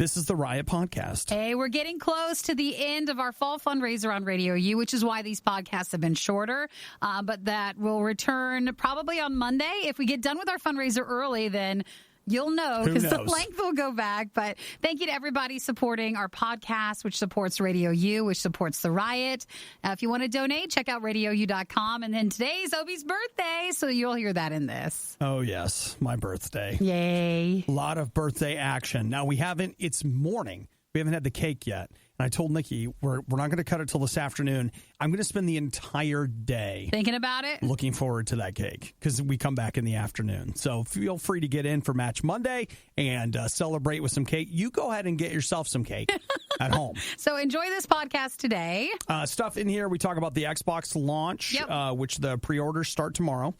This is the Riot Podcast. Hey, we're getting close to the end of our fall fundraiser on RadioU, which is why these podcasts have been shorter. But that will return probably on Monday. If we get done with our fundraiser early, then you'll know because the length will go back. But thank you to everybody supporting our podcast, which supports RadioU, which supports the Riot. If you want to donate, check out RadioU.com. And then today's Obi's birthday, so you'll hear that in this. Oh, yes, my birthday. Yay. A lot of birthday action. Now, it's morning. We haven't had the cake yet. And I told Nikki, we're not going to cut it till this afternoon. I'm going to spend the entire day thinking about it, looking forward to that cake because we come back in the afternoon. So feel free to get in for Match Monday and celebrate with some cake. You go ahead and get yourself some cake at home. So enjoy this podcast today. Stuff in here. We talk about the Xbox launch, which the pre-orders start tomorrow.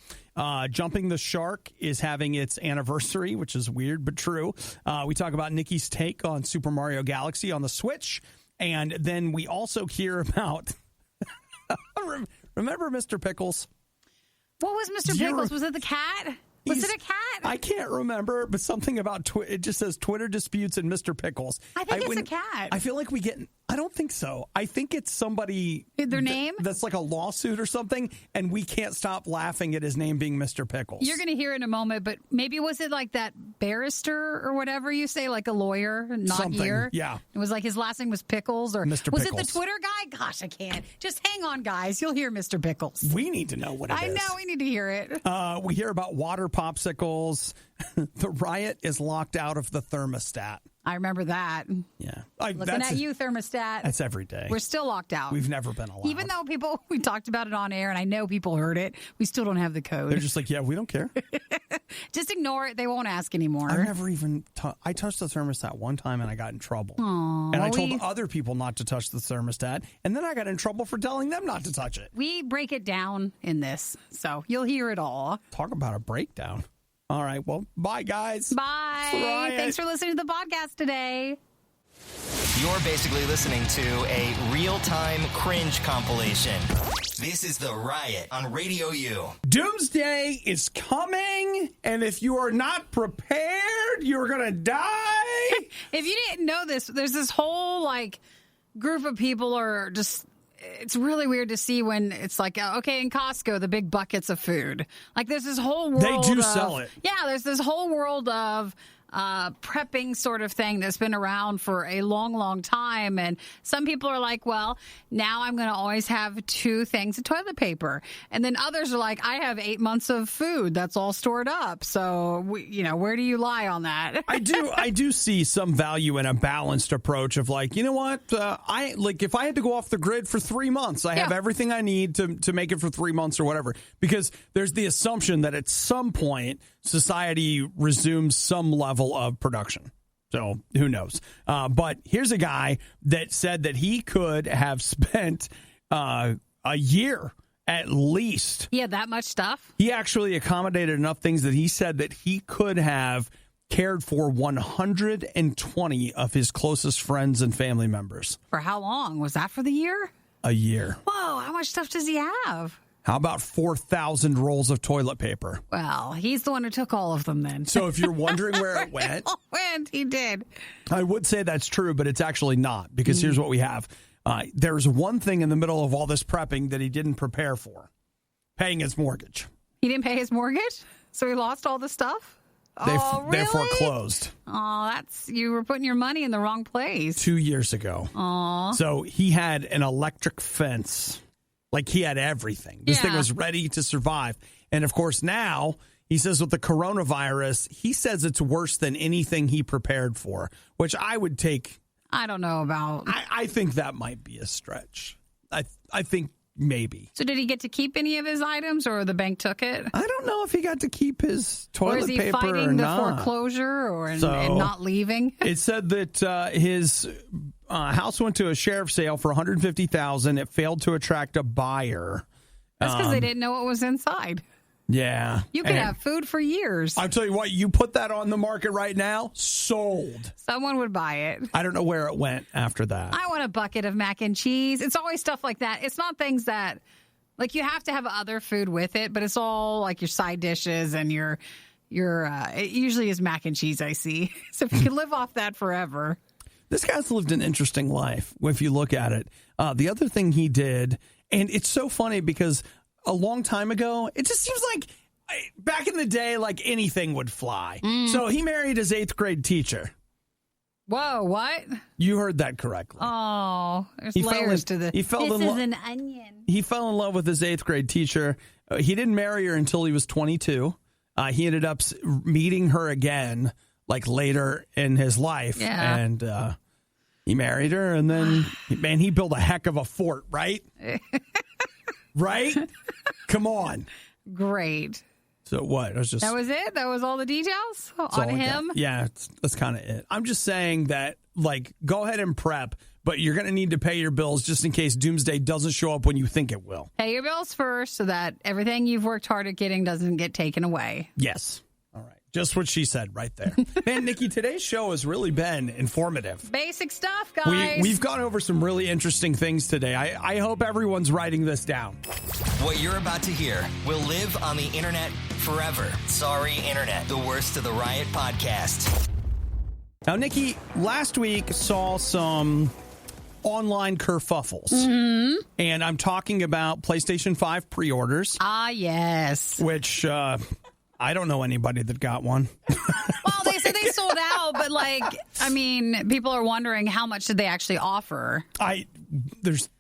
Jumping the Shark is having its anniversary, which is weird but true. We talk about Nikki's take on Super Mario Galaxy on the Switch. And then we also hear about, remember Mr. Pickles? What was Mr. Pickles? Was it the cat? Was it a cat? I can't remember, but something about it just says Twitter disputes and Mr. Pickles. I think it's a cat. I feel like I don't think so. I think it's somebody. Their name? That's like a lawsuit or something, and we can't stop laughing at his name being Mr. Pickles. You're going to hear in a moment, but maybe was it like that barrister or whatever you say, like a lawyer, not something, year? Yeah. It was like his last name was Pickles or Mr. Was Pickles. it the Twitter guy? Gosh, I can't. Just hang on, guys. You'll hear Mr. Pickles. We need to know what it is. I know. We need to hear it. We hear about water popsicles. The Riot is locked out of the thermostat. I remember that. Yeah. Looking at you, thermostat. That's every day. We're still locked out. We've never been allowed. Even though we talked about it on air, and I know people heard it, we still don't have the code. They're just like, yeah, we don't care. Just ignore it. They won't ask anymore. I've never even I touched the thermostat one time and I got in trouble. Aww, and I told other people not to touch the thermostat, and then I got in trouble for telling them not to touch it. We break it down in this, so you'll hear it all. Talk about a breakdown. All right, well, bye, guys. Bye. Thanks for listening to the podcast today. You're basically listening to a real-time cringe compilation. This is The Riot on RadioU. Doomsday is coming, and if you are not prepared, you're going to die. If you didn't know this, there's this whole, group of people are just... It's really weird to see when it's like, okay, in Costco, the big buckets of food. Like, there's this whole world They do sell it. Yeah, there's this whole world of prepping sort of thing that's been around for a long, long time. And some people are like, well, now I'm going to always have 2 things of toilet paper. And then others are like, I have 8 months of food that's all stored up. So, where do you lie on that? I do see some value in a balanced approach of you know what? If I had to go off the grid for 3 months, I have everything I need to make it for 3 months or whatever. Because there's the assumption that at some point, society resumes some level of production. So who knows? But here's a guy that said that he could have spent a year at least. He had that much stuff? He actually accommodated enough things that he said that he could have cared for 120 of his closest friends and family members. For how long? Was that for the year? A year. Whoa, how much stuff does he have? How about 4,000 rolls of toilet paper? Well, he's the one who took all of them then. So if you're wondering where it went. He did. I would say that's true, but it's actually not, because here's what we have. There's one thing in the middle of all this prepping that he didn't prepare for. Paying his mortgage. He didn't pay his mortgage? So he lost all the stuff? Really? They foreclosed. Oh, you were putting your money in the wrong place. 2 years ago. Aw. So he had an electric fence. He had everything. This thing was ready to survive. And, of course, now he says with the coronavirus, he says it's worse than anything he prepared for, which I would take. I don't know about. I think that might be a stretch. I think maybe. So did he get to keep any of his items, or the bank took it? I don't know if he got to keep his toilet paper or not. Or is he fighting the foreclosure and not leaving? It said that his house went to a sheriff's sale for $150,000. It failed to attract a buyer. That's because they didn't know what was inside. Yeah. You could have food for years. I'll tell you what, you put that on the market right now, sold. Someone would buy it. I don't know where it went after that. I want a bucket of mac and cheese. It's always stuff like that. It's not things that, you have to have other food with it, but it's all your side dishes and your it usually is mac and cheese, I see. So if you can live off that forever. This guy's lived an interesting life, if you look at it. The other thing he did, and it's so funny because a long time ago, it just seems like back in the day, like anything would fly. So he married his 8th grade teacher. Whoa, what? You heard that correctly. Oh, there's layers to this. This is an onion. He fell in love with his 8th grade teacher. He didn't marry her until he was 22. He ended up meeting her again, like later in his life. Yeah. And he married her, and then, man, he built a heck of a fort, right? Right? Come on. Great. So what? That was it? That was all the details on him? Yeah, that's kind of it. I'm just saying that, like, go ahead and prep, but you're going to need to pay your bills just in case doomsday doesn't show up when you think it will. Pay your bills first so that everything you've worked hard at getting doesn't get taken away. Yes. All right. Just what she said right there. Man, Nikki, today's show has really been informative. Basic stuff, guys. We've gone over some really interesting things today. I hope everyone's writing this down. What you're about to hear will live on the internet forever. Sorry, internet. The worst of the Riot podcast. Now, Nikki, last week saw some online kerfuffles. And I'm talking about PlayStation 5 pre-orders. Ah, yes. Which... I don't know anybody that got one. Well, they said they sold out, but people are wondering how much did they actually offer?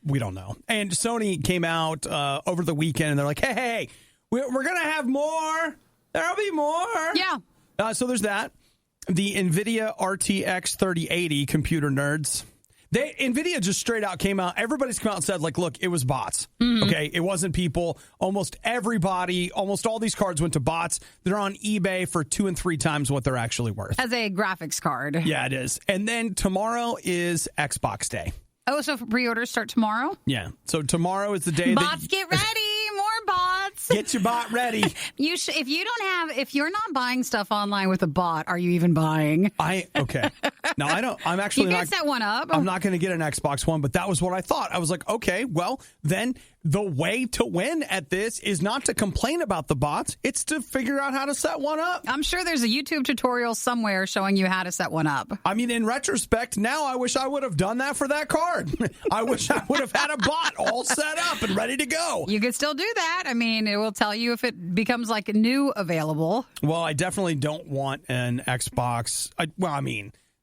We don't know. And Sony came out over the weekend and they're like, hey, we're going to have more. There'll be more. Yeah. So there's that. The NVIDIA RTX 3080 computer nerds. NVIDIA just straight out came out. Everybody's come out and said, like, look, it was bots. Okay, it wasn't people. Almost all these cards went to bots. They're on eBay for 2 and 3 times what they're actually worth. As a graphics card. Yeah, it is. And then tomorrow is Xbox Day. Oh, so pre-orders start tomorrow? Yeah. So tomorrow is the day bots get ready. More bots. Get your bot ready. If you're not buying stuff online with a bot, are you even buying? Okay. No, I don't. I'm actually you can set one up. I'm not going to get an Xbox One, but that was what I thought. I was like, okay, well, then the way to win at this is not to complain about the bots. It's to figure out how to set one up. I'm sure there's a YouTube tutorial somewhere showing you how to set one up. I mean, in retrospect, now I wish I would have done that for that card. I wish I would have had a bot all set up and ready to go. You could still do that. I mean, it will tell you if it becomes like new available. Well, I definitely don't want an Xbox.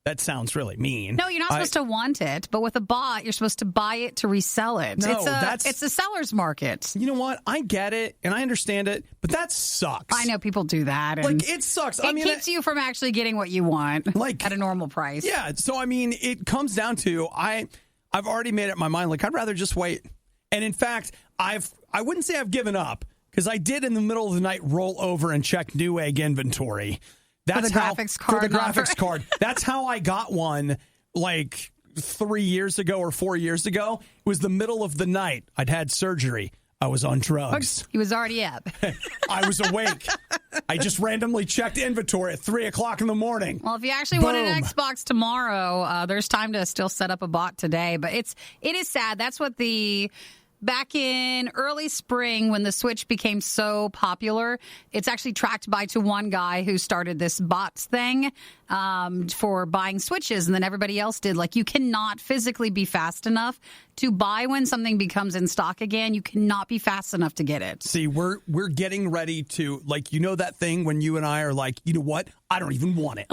That sounds really mean. No, you're not supposed to want it, but with a bot, you're supposed to buy it to resell it. No, it's a seller's market. You know what? I get it, and I understand it, but that sucks. I know people do that. And it sucks. It keeps you from actually getting what you want at a normal price. Yeah, so, it comes down to, I've already made up my mind, I'd rather just wait. And, in fact, I wouldn't say I've given up, because I did in the middle of the night roll over and check Newegg inventory. For the graphics card. That's how I got one 3 years ago or 4 years ago. It was the middle of the night. I'd had surgery. I was on drugs. He was already up. I was awake. I just randomly checked inventory at 3 o'clock in the morning. Well, if you actually want an Xbox tomorrow, there's time to still set up a bot today. But it is sad. That's what back in early spring, when the Switch became so popular, it's actually tracked to one guy who started this bots thing for buying Switches, and then everybody else did. You cannot physically be fast enough to buy when something becomes in stock again. You cannot be fast enough to get it. See, we're getting ready to, that thing when you and I are like, you know what? I don't even want it.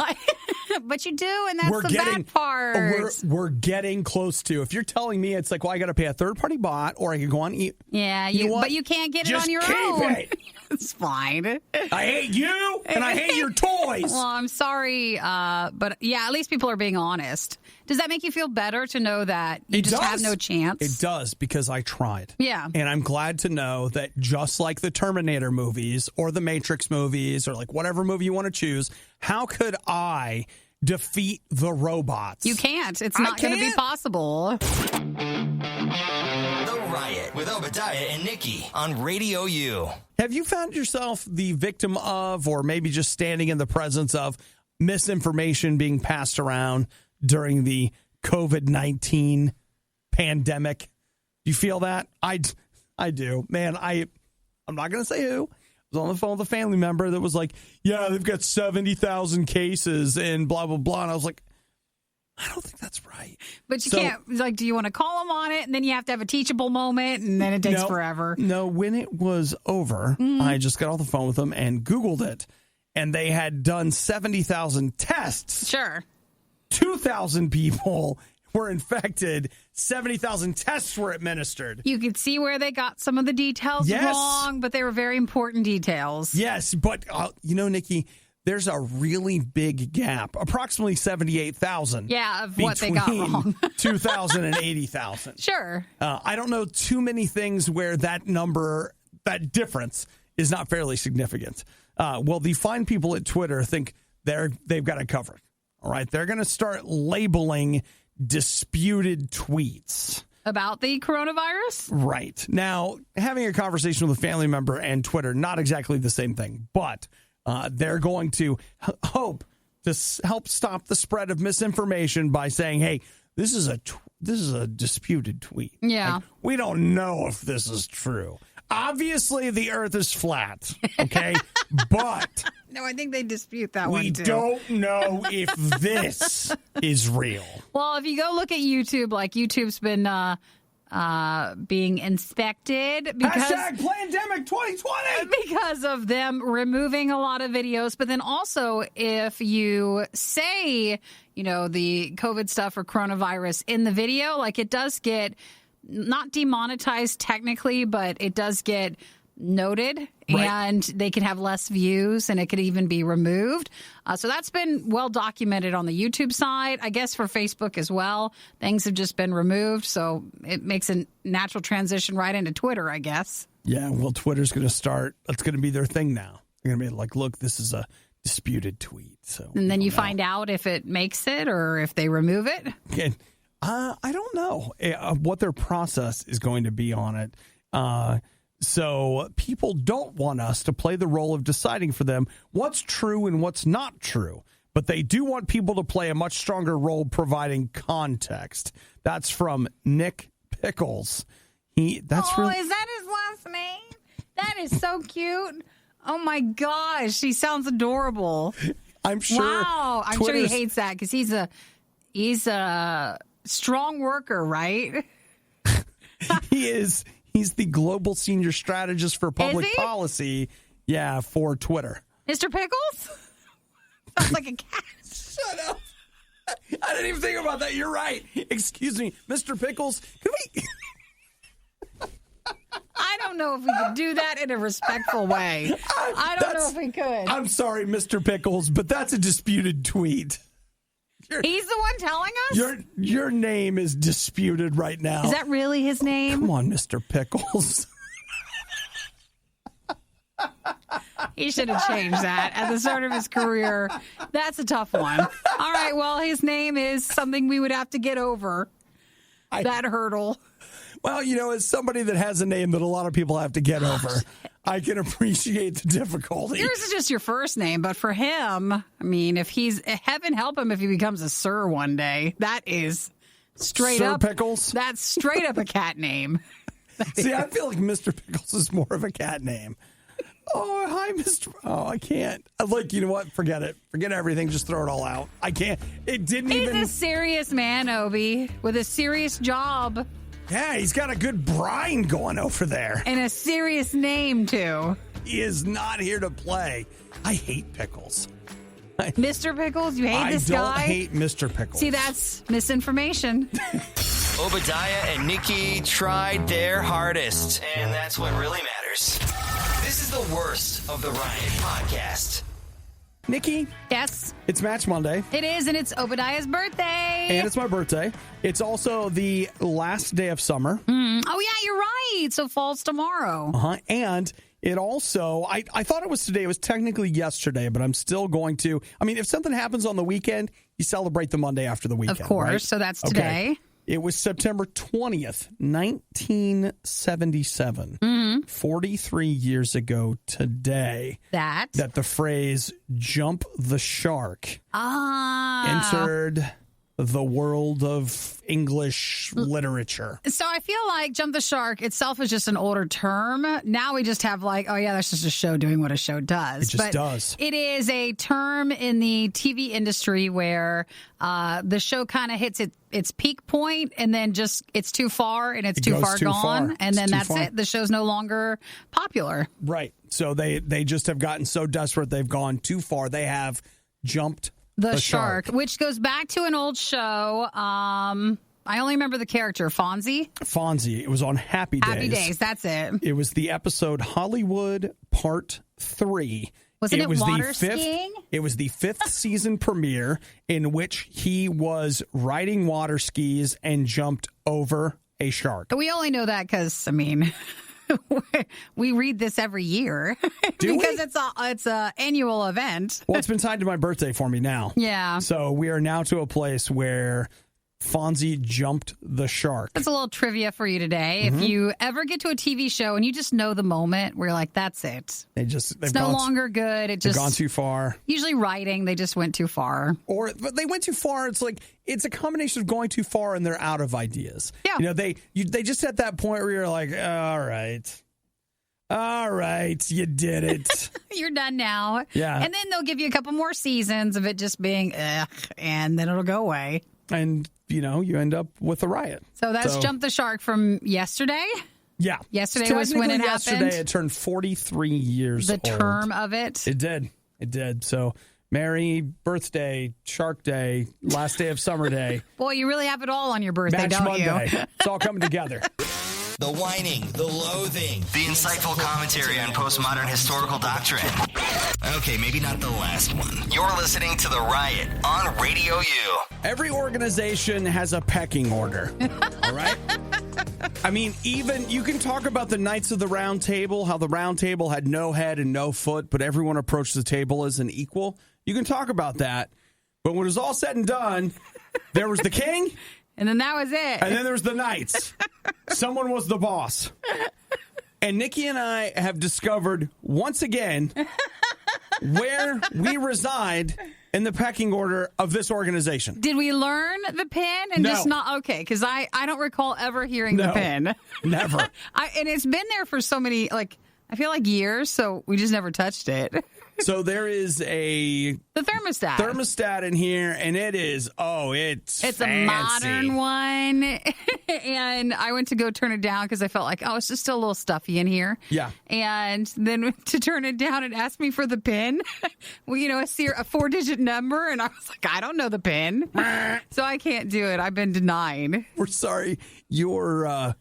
But you do, and that's bad part. We're getting close to. If you're telling me it's I got to pay a third-party bot, or I can go on eat. Yeah, but you can't get it on your own. It's fine. I hate you, and I hate your toys. Well, I'm sorry, but yeah, at least people are being honest. Does that make you feel better to know that you just have no chance? It does, because I tried. Yeah. And I'm glad to know that just like the Terminator movies or the Matrix movies or whatever movie you want to choose, how could I defeat the robots? You can't. It's not going to be possible. The Riot with Obadiah and Nikki on RadioU. Have you found yourself the victim of, or maybe just standing in the presence of, misinformation being passed around during the COVID-19 pandemic? Do you feel that? I do. Man, I'm not going to say who. I was on the phone with a family member that was like, yeah, they've got 70,000 cases and blah, blah, blah. And I was like, I don't think that's right. But you can't, like, do you want to call them on it? And then you have to have a teachable moment, and then it takes forever. No, when it was over, I just got off the phone with them and Googled it. And they had done 70,000 tests. Sure. 2,000 people were infected. 70,000 tests were administered. You could see where they got some of the details wrong, but they were very important details. Yes, but, Nikki, there's a really big gap. Approximately 78,000. Yeah, of what they got wrong. 2,000 and 80,000. Sure. I don't know too many things where that difference is not fairly significant. Well, the fine people at Twitter think they've got it covered. All right, they're going to start labeling disputed tweets about the coronavirus. Right. Now, having a conversation with a family member and Twitter, not exactly the same thing, but they're going to hope to help stop the spread of misinformation by saying, "Hey, this is a disputed tweet. Yeah, like, we don't know if this is true." Obviously, the Earth is flat, okay? But no, I think they dispute that one, too. We don't know if this is real. Well, if you go look at YouTube, like YouTube's been being inspected. Because, #Plandemic 2020! Because of them removing a lot of videos. But then also, if you say, the COVID stuff or coronavirus in the video, like it does get... not demonetized technically, but it does get noted, right, and they could have less views, and it could even be removed. So that's been well documented on the YouTube side. I guess for Facebook as well, things have just been removed, so it makes a natural transition right into Twitter, I guess. Yeah, well, Twitter's going to start. That's going to be their thing now. They're going to be like, look, this is a disputed tweet. So, and then you find out if it makes it or if they remove it. Okay. I don't know what their process is going to be on it. So people don't want us to play the role of deciding for them what's true and what's not true. But they do want people to play a much stronger role providing context. That's from Nick Pickles. Is that his last name? That is so cute. Oh, my gosh. He sounds adorable. I'm sure. Wow. I'm sure he hates that because he's a strong worker, right? He is. He's the global senior strategist for public policy. Yeah, for Twitter. Mr. Pickles? Sounds like a cat. Shut up. I didn't even think about that. You're right. Excuse me, Mr. Pickles. Can we? I don't know if we could do that in a respectful way. I don't know if we could. I'm sorry, Mr. Pickles, but that's a disputed tweet. He's the one telling us? Your name is disputed right now. Is that really his name? Come on, Mr. Pickles. He should have changed that at the start of his career. That's a tough one. All right, well, his name is something we would have to get over. That hurdle. Well, as somebody that has a name that a lot of people have to get over, I can appreciate the difficulty. Yours is just your first name, but for him, I mean, heaven help him if he becomes a Sir one day. That is straight Sir up. Pickles? That's straight up a cat name. See, I feel like Mr. Pickles is more of a cat name. Oh, hi, Mr. Oh, I can't. Like, you know what? Forget it. Forget everything. Just throw it all out. I can't. He's a serious man, Obi, with a serious job. Yeah, he's got a good brine going over there. And a serious name, too. He is not here to play. I hate Pickles. Mr. Pickles? You hate this guy? I don't hate Mr. Pickles. See, that's misinformation. Obadiah and Nikki tried their hardest, and that's what really matters. This is the worst of the Riot podcast. Nikki? Yes? It's Match Monday. It is, and it's Obadiah's birthday. And it's my birthday. It's also the last day of summer. Oh, yeah, you're right. So fall's tomorrow. Uh-huh. And it also, I thought it was today. It was technically yesterday, but I'm still going to. I mean, if something happens on the weekend, you celebrate the Monday after the weekend. Of course. Right? So that's today. Okay. It was September 20th, 1977. 43 years ago today. That the phrase "jump the shark" entered the world of English literature. So I feel like Jump the Shark itself is just an older term. Now we just have like, oh yeah, that's just a show doing what a show does. It just does. It is a term in the TV industry where the show kind of hits its peak point and then just it's too far and it's too far gone. And then that's it. The show's no longer popular. Right. So they just have gotten so desperate they've gone too far. They have jumped the shark, which goes back to an old show. I only remember the character, Fonzie. It was on Happy Days. Happy Days, that's it. It was the episode Hollywood Part 3. Wasn't it was water the fifth, skiing? It was the 5th season premiere in which he was riding water skis and jumped over a shark. We only know that because, I mean... we read this every year because it's a annual event. Well, it's been tied to my birthday for me now. Yeah. So we are now to a place where Fonzie jumped the shark. That's a little trivia for you today. Mm-hmm. If you ever get to a TV show and you just know the moment where you're like, that's it. It's no longer good. They've gone too far. Usually writing, they just went too far. But they went too far. It's like it's a combination of going too far and they're out of ideas. Yeah. You know, they just at that point where you're like, all right, you did it. You're done now. Yeah. And then they'll give you a couple more seasons of it just being, and then it'll go away. And, you know, you end up with a riot. So that's Jump the Shark from yesterday? Yeah. Yesterday was when it happened? Yesterday it turned 43 years old. The term of it? It did. So, merry birthday, Shark Day, last day of summer day. Boy, you really have it all on your birthday, Match don't Monday. you? It's all coming together. The whining, the loathing, the insightful commentary on postmodern historical doctrine. Okay, maybe not the last one. You're listening to The Riot on Radio U. Every organization has a pecking order, all right? I mean, even you can talk about the Knights of the Round Table, how the Round Table had no head and no foot, but everyone approached the table as an equal. You can talk about that, but when it was all said and done, there was the king. And then that was it. And then there's the Knights. Someone was the boss. And Nikki and I have discovered once again where we reside in the pecking order of this organization. Did we learn the pin and No. just not? Okay, because I don't recall ever hearing the pin. Never. And it's been there for so many, like, I feel like years, so we just never touched it. So there is the thermostat in here, and it's it's fancy. a modern one. And I went to go turn it down because I felt like, it's just still a little stuffy in here. Yeah. And then to turn it down, it asked me for the pin. Well, you know, a 4-digit number, and I was like, I don't know the pin. So I can't do it. I've been denied. We're sorry. You're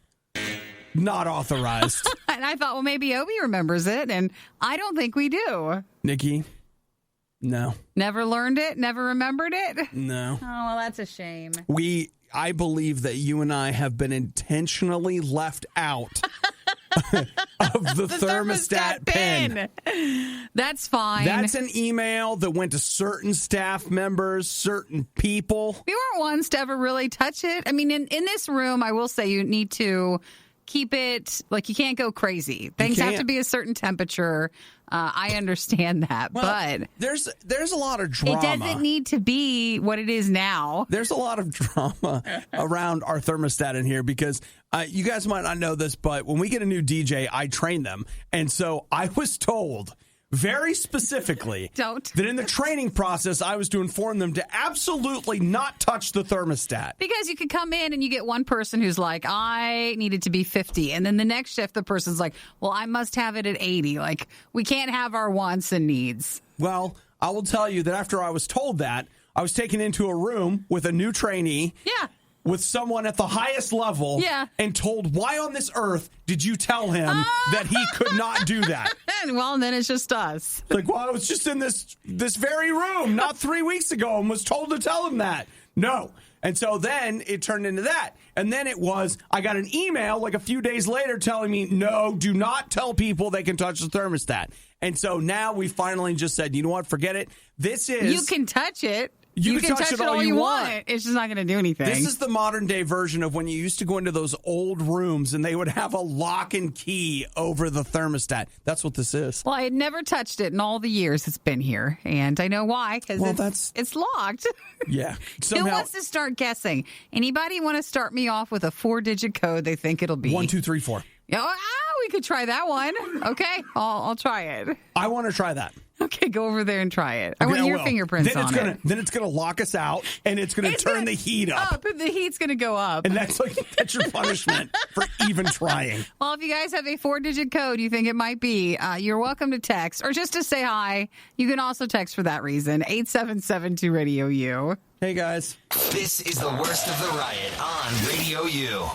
not authorized. And I thought, well, maybe Obi remembers it, and I don't think we do. Nikki, no. Never learned it? Never remembered it? No. Oh, well, that's a shame. I believe that you and I have been intentionally left out of the thermostat pin. That's fine. That's an email that went to certain staff members, certain people. We weren't ones to ever really touch it. I mean, in this room, I will say you need to keep it, like, you can't go crazy. Things have to be a certain temperature. I understand that, but there's a lot of drama. It doesn't need to be what it is now. There's a lot of drama around our thermostat in here because you guys might not know this, but when we get a new DJ, I train them. And so I was told very specifically that in the training process, I was to inform them to absolutely not touch the thermostat. Because you could come in and you get one person who's like, I need it to be 50. And then the next shift, the person's like, well, I must have it at 80. Like, we can't have our wants and needs. Well, I will tell you that after I was told that, I was taken into a room with a new trainee. Yeah. With someone at the highest level, and told, why on this earth did you tell him that he could not do that? Well, then it's just us. Like, well, I was just in this very room not 3 weeks ago and was told to tell him that. No. And so then it turned into that. And then I got an email like a few days later telling me, no, do not tell people they can touch the thermostat. And so now we finally just said, you know what, forget it. You can touch it. You can touch it all you want. It's just not going to do anything. This is the modern day version of when you used to go into those old rooms and they would have a lock and key over the thermostat. That's what this is. Well, I had never touched it in all the years it's been here, and I know why, because it's locked. Yeah. Who wants to start guessing? Anybody want to start me off with a 4-digit code they think it'll be? 1, 2, 3, 4. We could try that one. Okay, I'll try it. I want to try that. Okay, go over there and try it. I want your fingerprints on it. Then it's going to lock us out, and it's going to turn the heat up. The heat's going to go up. And that's your punishment for even trying. Well, if you guys have a 4-digit code you think it might be, you're welcome to text. Or just to say hi, you can also text for that reason. 877-2-RADIO-U. Hey, guys. This is the worst of the riot on Radio U.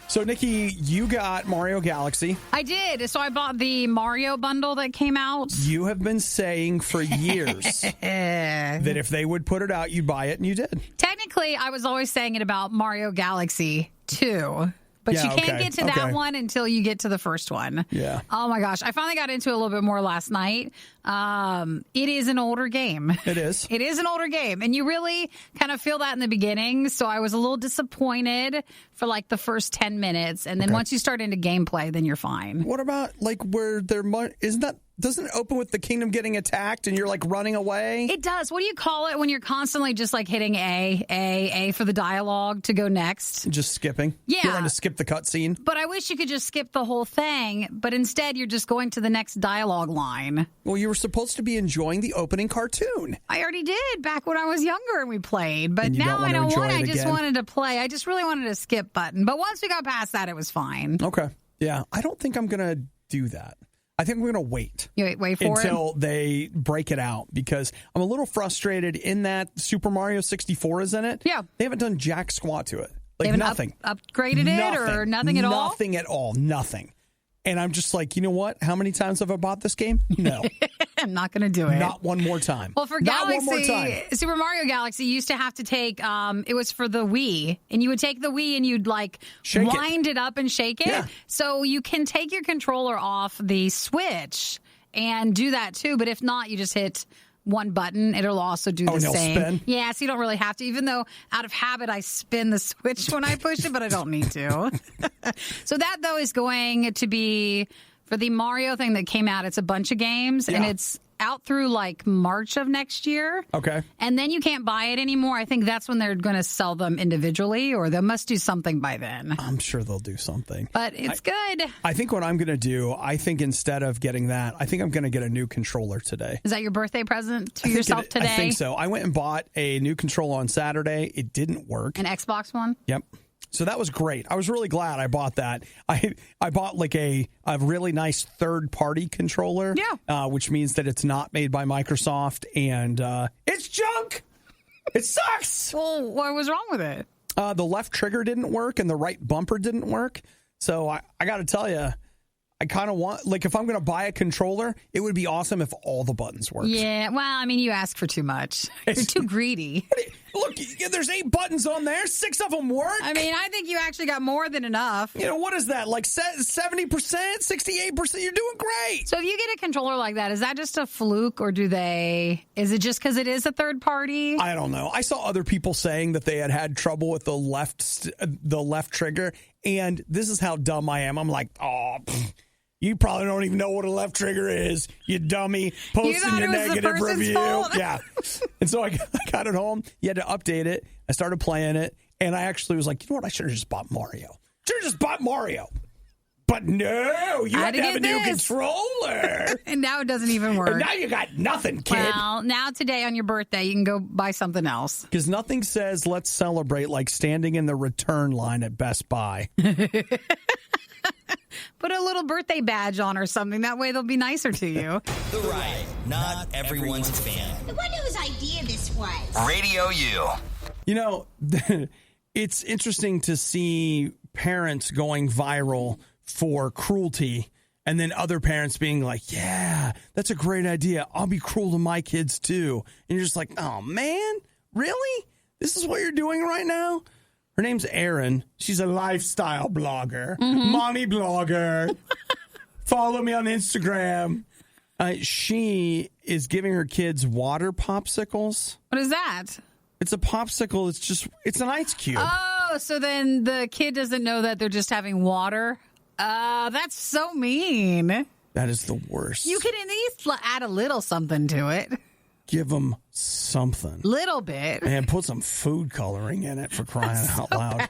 So, Nikki, you got Mario Galaxy. I did. So I bought the Mario bundle that came out. You have been saying for years that if they would put it out, you'd buy it, and you did. Technically, I was always saying it about Mario Galaxy 2. But you can't get to that one until you get to the first one. Yeah. Oh, my gosh. I finally got into it a little bit more last night. It is an older game. It is. It is an older game. And you really kind of feel that in the beginning. So I was a little disappointed for like the first 10 minutes. And then once you start into gameplay, then you're fine. What about like where doesn't it open with the kingdom getting attacked and you're like running away? It does. What do you call it when you're constantly just like hitting A for the dialogue to go next? Just skipping. Yeah. You're trying to skip the cutscene. But I wish you could just skip the whole thing. But instead, you're just going to the next dialogue line. Well, you were supposed to be enjoying the opening cartoon. I already did back when I was younger and we played. But now I don't want. I just wanted to play. I just really wanted a skip button. But once we got past that, it was fine. Okay. Yeah. I don't think I'm going to do that. I think we're going to wait. You wait for until they break it out because I'm a little frustrated in that Super Mario 64 is in it. Yeah. They haven't done jack squat to it. Like nothing. Upgraded it or nothing at all? Nothing at all. Nothing. And I'm just like, you know what? How many times have I bought this game? No. I'm not going to do it. Not one more time. Well, for Galaxy, Super Mario Galaxy, you used to have to take, it was for the Wii, and you would take the Wii and you'd like wind it up and shake it. Yeah. So you can take your controller off the Switch and do that too. But if not, you just hit one button. It'll also do the same. Spin? Yeah, so you don't really have to, even though out of habit I spin the Switch when I push it, but I don't need to. So that, though, is going to be for the Mario thing that came out. It's a bunch of games, and it's out through like March of next year. Okay. And then you can't buy it anymore. I think that's when they're going to sell them individually, or they must do something by then. I'm sure they'll do something. But it's good. I think what I'm going to do, instead of getting that, I think I'm going to get a new controller today. Is that your birthday present to yourself today? I think so. I went and bought a new controller on Saturday. It didn't work. An Xbox one? Yep. So that was great. I was really glad I bought that. I bought like a really nice third-party controller, which means that it's not made by Microsoft, and it's junk. It sucks. Well, what was wrong with it? The left trigger didn't work, and the right bumper didn't work. So I got to tell you, I kind of want, like, if I'm going to buy a controller, it would be awesome if all the buttons worked. Yeah, well, I mean, you ask for too much. You're too greedy. Look, there's 8 buttons on there. 6 of them work. I mean, I think you actually got more than enough. You know, what is that? Like 70%, 68%? You're doing great. So if you get a controller like that, is that just a fluke, or is it just because it is a third party? I don't know. I saw other people saying that they had trouble with the left trigger, and this is how dumb I am. I'm like, you probably don't even know what a left trigger is, you dummy, posting your negative review. Yeah. And so I got it home. You had to update it. I started playing it, and I actually was like, you know what? I should have just bought Mario. But no, you had to have a new controller. And now it doesn't even work. And now you got nothing, kid. Well, now today on your birthday, you can go buy something else. Because nothing says let's celebrate like standing in the return line at Best Buy. Put a little birthday badge on or something. That way they'll be nicer to you. The Riot, not everyone's fan. I wonder whose idea this was. Radio U. You know, it's interesting to see parents going viral for cruelty and then other parents being like, yeah, that's a great idea. I'll be cruel to my kids too. And you're just like, oh, man, really? This is what you're doing right now? Her name's Erin. She's a lifestyle blogger, mommy blogger. Follow me on Instagram. She is giving her kids water popsicles. What is that? It's a popsicle. It's an ice cube. Oh, so then the kid doesn't know that they're just having water? That's so mean. That is the worst. You could at least add a little something to it. Give them something. Little bit. And put some food coloring in it, for crying out loud.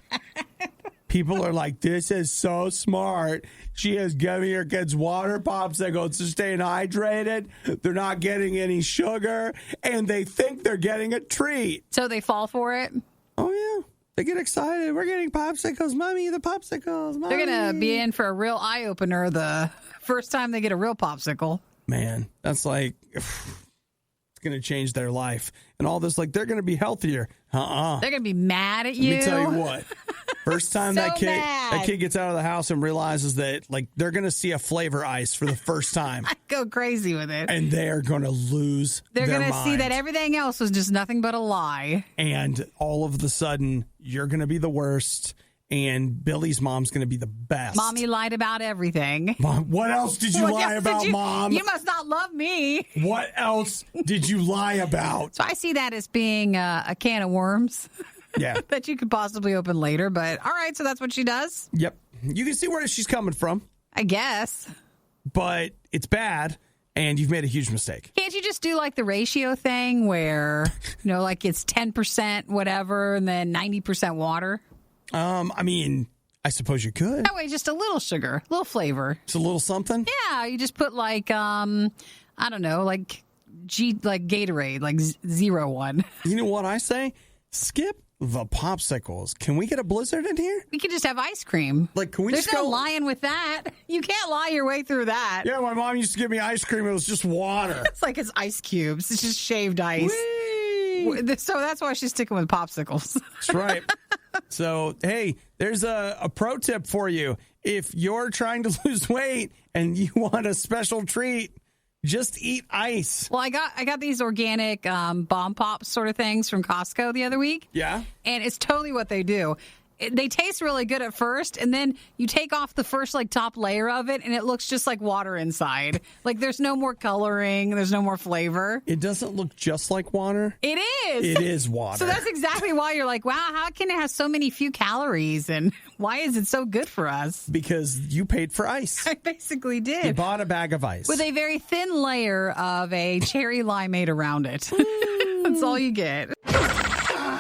People are like, this is so smart. She is giving her kids water popsicles to stay hydrated. They're not getting any sugar, and they think they're getting a treat. So they fall for it? Oh, yeah. They get excited. We're getting popsicles. Mommy, the popsicles. Mommy. They're going to be in for a real eye-opener the first time they get a real popsicle. Man, that's like, it's going to change their life. And all this, like, they're going to be healthier. They're going to be mad at you. Let me tell you what. First time So that mad. kid gets out of the house and realizes that, like, they're going to see a flavor ice for the first time. I go crazy with it. And they're going to lose They're their going to mind. see that everything else was just nothing but a lie. And all of a sudden, you're going to be the worst, and Billy's mom's going to be the best. Mommy lied about everything. Mom, what else did you lie about, Mom? You must not love me. What else did you lie about? So I see that as being a can of worms. Yeah. That you could possibly open later. But all right, so that's what she does? Yep. You can see where she's coming from. I guess. But it's bad, and you've made a huge mistake. Can't you just do like the ratio thing where, like it's 10% whatever and then 90% water? I mean, I suppose you could. That way, just a little sugar, a little flavor. It's a little something. Yeah, you just put like, I don't know, like Gatorade, like 0.1. You know what I say? Skip the popsicles. Can we get a Blizzard in here? We could just have ice cream. Like, can we There's just no go? lying with that. You can't lie your way through that. Yeah, my mom used to give me ice cream. It was just water. It's like it's ice cubes. It's just shaved ice. Whee! So that's why she's sticking with popsicles. That's right. So, hey, there's a pro tip for you. If you're trying to lose weight and you want a special treat, just eat ice. Well, I got these organic bomb pops sort of things from Costco the other week. Yeah. And it's totally what they do. They taste really good at first, and then you take off the first top layer of it, and it looks just like water inside. Like there's no more coloring, there's no more flavor. It doesn't look just like water. It is. It is water. So that's exactly why you're like, wow, how can it have so many few calories, and why is it so good for us? Because you paid for ice. I basically You did. bought a bag of ice. With a very thin layer of a cherry limeade around it. That's all you get.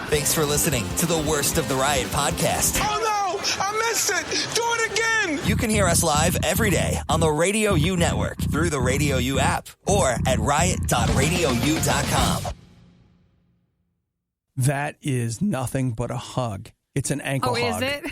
Thanks for listening to the Worst of the Riot podcast. Oh no! I missed it! Do it again! You can hear us live every day on the RadioU network through the RadioU app or at riot.radiou.com. That is nothing but a hug. It's an ankle hug. Oh, is it?